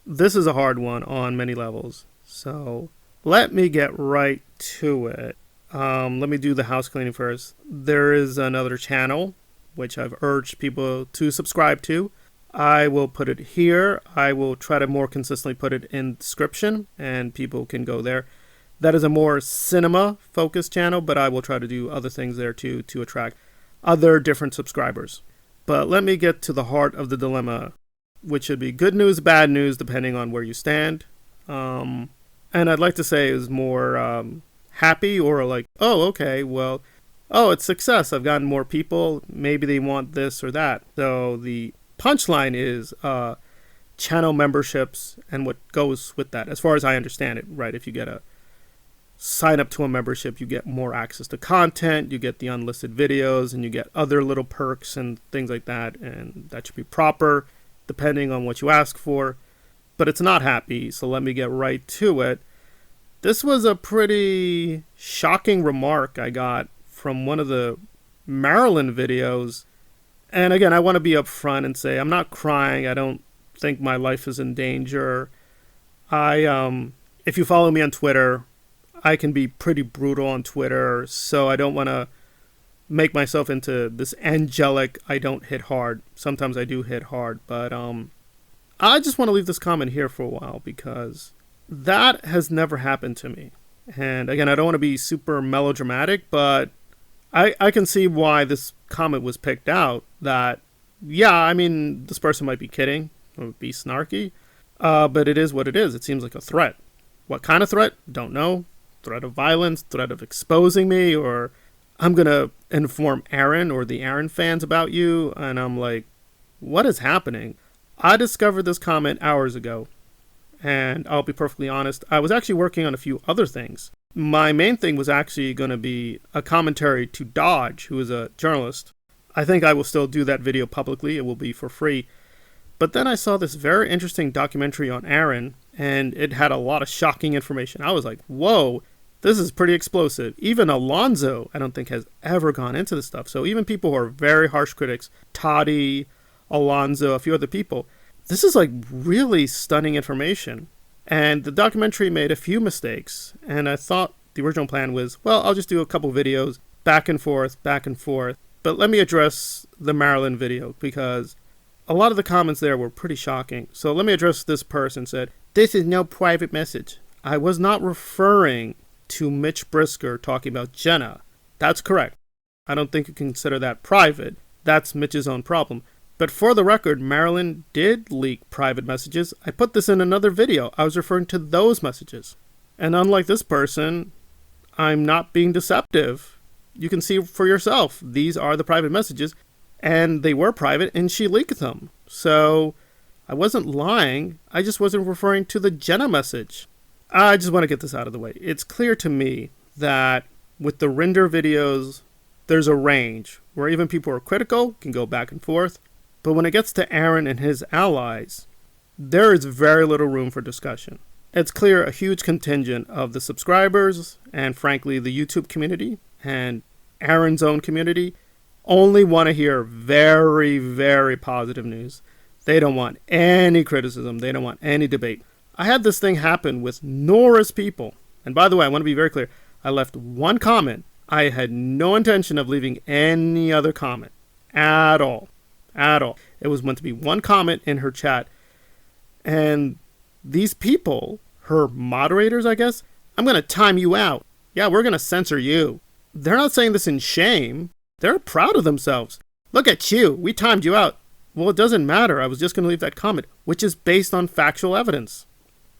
This is a hard one on many levels. So let me get right to it. Let me do the house cleaning first. There is another channel which I've urged people to subscribe to. I will put it here. I will try to more consistently put it in the description and people can go there. That is a more cinema focused channel, but I will try to do other things there too to attract other different subscribers. But let me get to the heart of the dilemma, which should be good news, bad news, depending on where you stand. And I'd like to say is more happy or like, oh, okay, well, oh, it's success. I've gotten more people. Maybe they want this or that. So the punchline is channel memberships and what goes with that, as far as I understand it, right? If you get a sign up to a membership, you get more access to content, you get the unlisted videos, and you get other little perks and things like that. And that should be proper depending on what you ask for. But it's not happy, so let me get right to it. This was a pretty shocking remark I got from one of the Maryland videos. And again, I want to be upfront and say I'm not crying. I don't think my life is in danger. If you follow me on Twitter, I can be pretty brutal on Twitter, so I don't want to make myself into this angelic, I don't hit hard. Sometimes I do hit hard, but I just want to leave this comment here for a while because that has never happened to me. And again, I don't want to be super melodramatic, but I can see why this comment was picked out. That, yeah, I mean, this person might be kidding or be snarky, but it is what it is. It seems like a threat. What kind of threat? Don't know. Threat of violence, threat of exposing me, or I'm going to inform Aaron or the Aaron fans about you. And I'm like, what is happening? I discovered this comment hours ago. And I'll be perfectly honest, I was actually working on a few other things. My main thing was actually going to be a commentary to Dodge, who is a journalist. I think I will still do that video publicly. It will be for free. But then I saw this very interesting documentary on Aaron, and it had a lot of shocking information. I was like, whoa, this is pretty explosive. Even Alonzo, I don't think, has ever gone into this stuff. So even people who are very harsh critics, Toddy, Alonzo, a few other people, this is like really stunning information. And the documentary made a few mistakes. And I thought the original plan was, well, I'll just do a couple videos back and forth, back and forth. But let me address the Maryland video because a lot of the comments there were pretty shocking. So let me address this person said, this is no private message. I was not referring to Mitch Brisker talking about Jenna. That's correct. I don't think you can consider that private. That's Mitch's own problem. But for the record, Maryland did leak private messages. I put this in another video. I was referring to those messages. And unlike this person, I'm not being deceptive. You can see for yourself. These are the private messages. And they were private, and she leaked them. So I wasn't lying. I just wasn't referring to the Jenna message. I just want to get this out of the way. It's clear to me that with the render videos, there's a range where even people who are critical can go back and forth. But when it gets to Aaron and his allies, there is very little room for discussion. It's clear a huge contingent of the subscribers and frankly the YouTube community and Aaron's own community only want to hear very, very positive news. They don't want any criticism. They don't want any debate. I had this thing happen with numerous people. And by the way, I want to be very clear. I left one comment. I had no intention of leaving any other comment at all. At all. It was meant to be one comment in her chat. And these people, her moderators, I guess, I'm going to time you out. Yeah, we're going to censor you. They're not saying this in shame. They're proud of themselves. Look at you. We timed you out. Well, it doesn't matter. I was just going to leave that comment, which is based on factual evidence.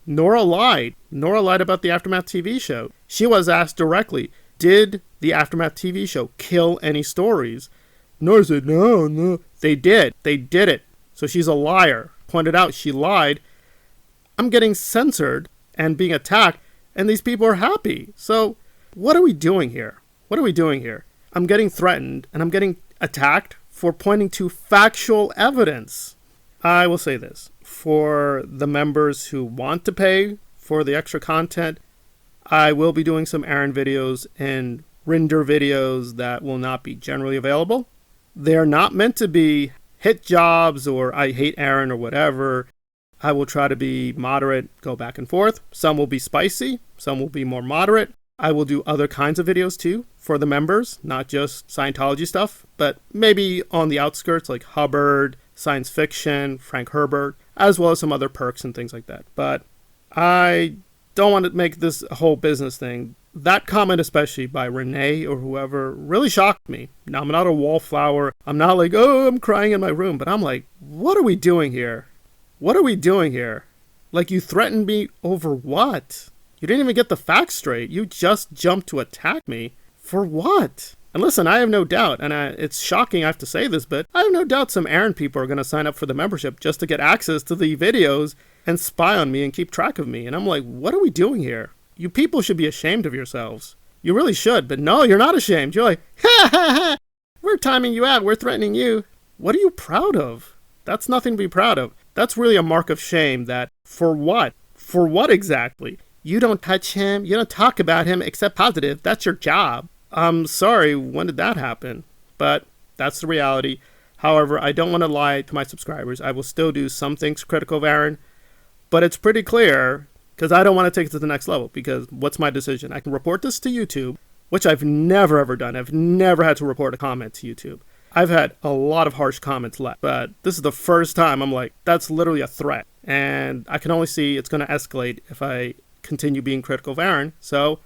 Nora lied. Nora lied about the Aftermath TV show. She was asked directly, did the Aftermath TV show kill any stories? Nora said, no. They did. They did it. So she's a liar. Pointed out she lied. I'm getting censored and being attacked, and these people are happy. So what are we doing here? What are we doing here? I'm getting threatened, and I'm getting attacked for pointing to factual evidence. I will say this. For the members who want to pay for the extra content, I will be doing some Aaron videos and render videos that will not be generally available. They're not meant to be hit jobs or I hate Aaron or whatever. I will try to be moderate, go back and forth. Some will be spicy, some will be more moderate. I will do other kinds of videos too for the members, not just Scientology stuff, but maybe on the outskirts like Hubbard, science fiction, Frank Herbert, as well as some other perks and things like that. But I don't want to make this a whole business thing. That comment, especially by Renee or whoever, really shocked me. Now, I'm not a wallflower. I'm not like, oh, I'm crying in my room. But I'm like, what are we doing here? What are we doing here? Like, you threatened me over what? You didn't even get the facts straight. You just jumped to attack me. For what? And listen, I have no doubt, and it's shocking I have to say this, but I have no doubt some Aaron people are going to sign up for the membership just to get access to the videos and spy on me and keep track of me. And I'm like, what are we doing here? You people should be ashamed of yourselves. You really should, but no, you're not ashamed. You're like, ha ha ha, we're timing you out, we're threatening you. What are you proud of? That's nothing to be proud of. That's really a mark of shame. That for what? For what exactly? You don't touch him, you don't talk about him except positive. That's your job. I'm sorry, when did that happen? But that's the reality. However, I don't want to lie to my subscribers. I will still do some things critical of Aaron, but it's pretty clear, because I don't want to take it to the next level, because what's my decision? I can report this to YouTube, which I've never ever done. I've never had to report a comment to YouTube. I've had a lot of harsh comments left, but this is the first time I'm like, that's literally a threat. And I can only see it's going to escalate if I continue being critical of Aaron. So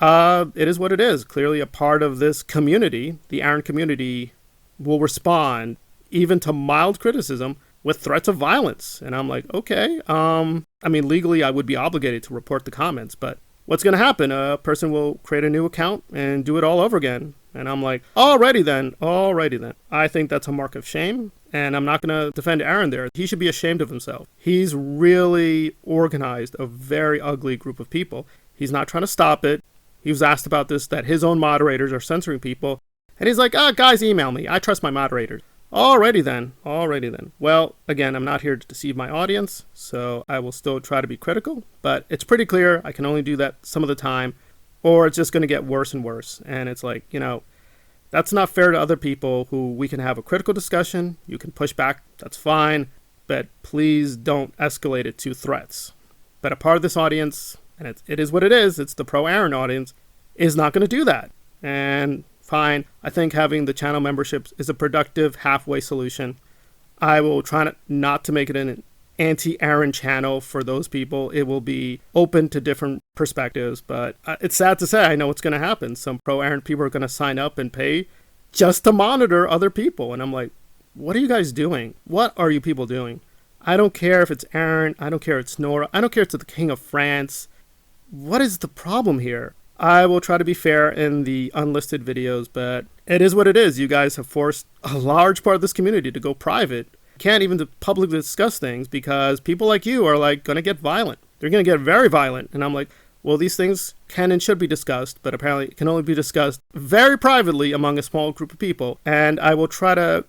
it is what it is. Clearly a part of this community, the Aaron community, will respond even to mild criticism with threats of violence. And I'm like, okay, I mean, legally I would be obligated to report the comments, but what's going to happen? A person will create a new account and do it all over again. And I'm like, alrighty then. I think that's a mark of shame, and I'm not going to defend Aaron there. He should be ashamed of himself. He's really organized a very ugly group of people. He's not trying to stop it. He was asked about this, that his own moderators are censoring people. And he's like, guys, email me. I trust my moderators. Alrighty then. Well, again, I'm not here to deceive my audience, so I will still try to be critical. But it's pretty clear I can only do that some of the time, or it's just going to get worse and worse. And it's like, that's not fair to other people who we can have a critical discussion. You can push back. That's fine. But please don't escalate it to threats. But a part of this audience, and it is what it is, it's the pro-Aaron audience, is not going to do that. And fine, I think having the channel memberships is a productive halfway solution. I will try not to make it an anti-Aaron channel for those people. It will be open to different perspectives, but it's sad to say I know what's going to happen. Some pro-Aaron people are going to sign up and pay just to monitor other people. And I'm like, what are you guys doing? What are you people doing? I don't care if it's Aaron. I don't care if it's Nora. I don't care if it's the King of France. What is the problem here? I will try to be fair in the unlisted videos, but it is what it is. You guys have forced a large part of this community to go private. Can't even publicly discuss things because people like you are like going to get violent. They're going to get very violent. And I'm like, well, these things can and should be discussed, but apparently it can only be discussed very privately among a small group of people. And I will try to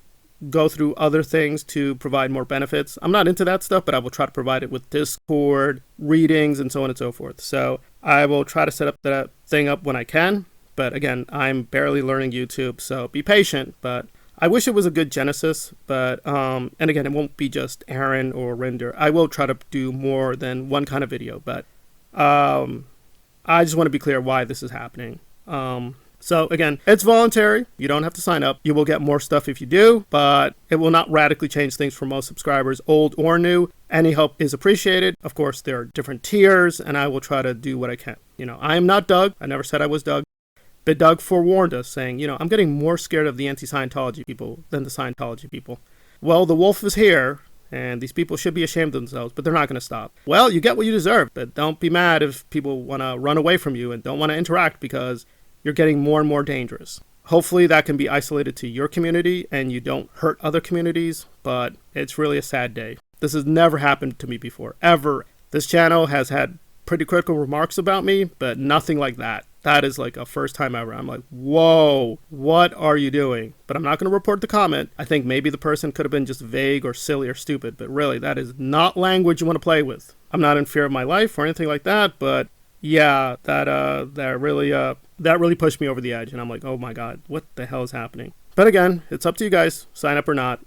go through other things to provide more benefits. I'm not into that stuff, but I will try to provide it with Discord, readings, and so on and so forth. So I will try to set up that thing up when I can. But again, I'm barely learning YouTube, so be patient. But I wish it was a good genesis, but, and again, it won't be just Aaron or Render. I will try to do more than one kind of video, but I just want to be clear why this is happening. So again, it's voluntary. You don't have to sign up. You will get more stuff if you do, but it will not radically change things for most subscribers, old or new. Any help is appreciated. Of course, there are different tiers, and I will try to do what I can. I am not Doug. I never said I was Doug. But Doug forewarned us, saying, I'm getting more scared of the anti-Scientology people than the Scientology people. Well, the wolf is here, and these people should be ashamed of themselves, but they're not going to stop. Well, you get what you deserve, but don't be mad if people want to run away from you and don't want to interact because you're getting more and more dangerous. Hopefully that can be isolated to your community and you don't hurt other communities, but it's really a sad day. This has never happened to me before, ever. This channel has had pretty critical remarks about me, but nothing like that. That is like a first time ever. I'm like, whoa, what are you doing? But I'm not going to report the comment. I think maybe the person could have been just vague or silly or stupid, but really, that is not language you want to play with. I'm not in fear of my life or anything like that, but yeah, that really pushed me over the edge. And I'm like, oh my God, what the hell is happening? But again, it's up to you guys, sign up or not.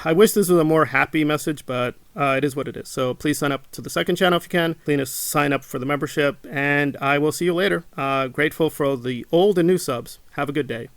I wish this was a more happy message, but it is what it is. So please sign up to the second channel if you can. Please sign up for the membership, and I will see you later. Grateful for the old and new subs. Have a good day.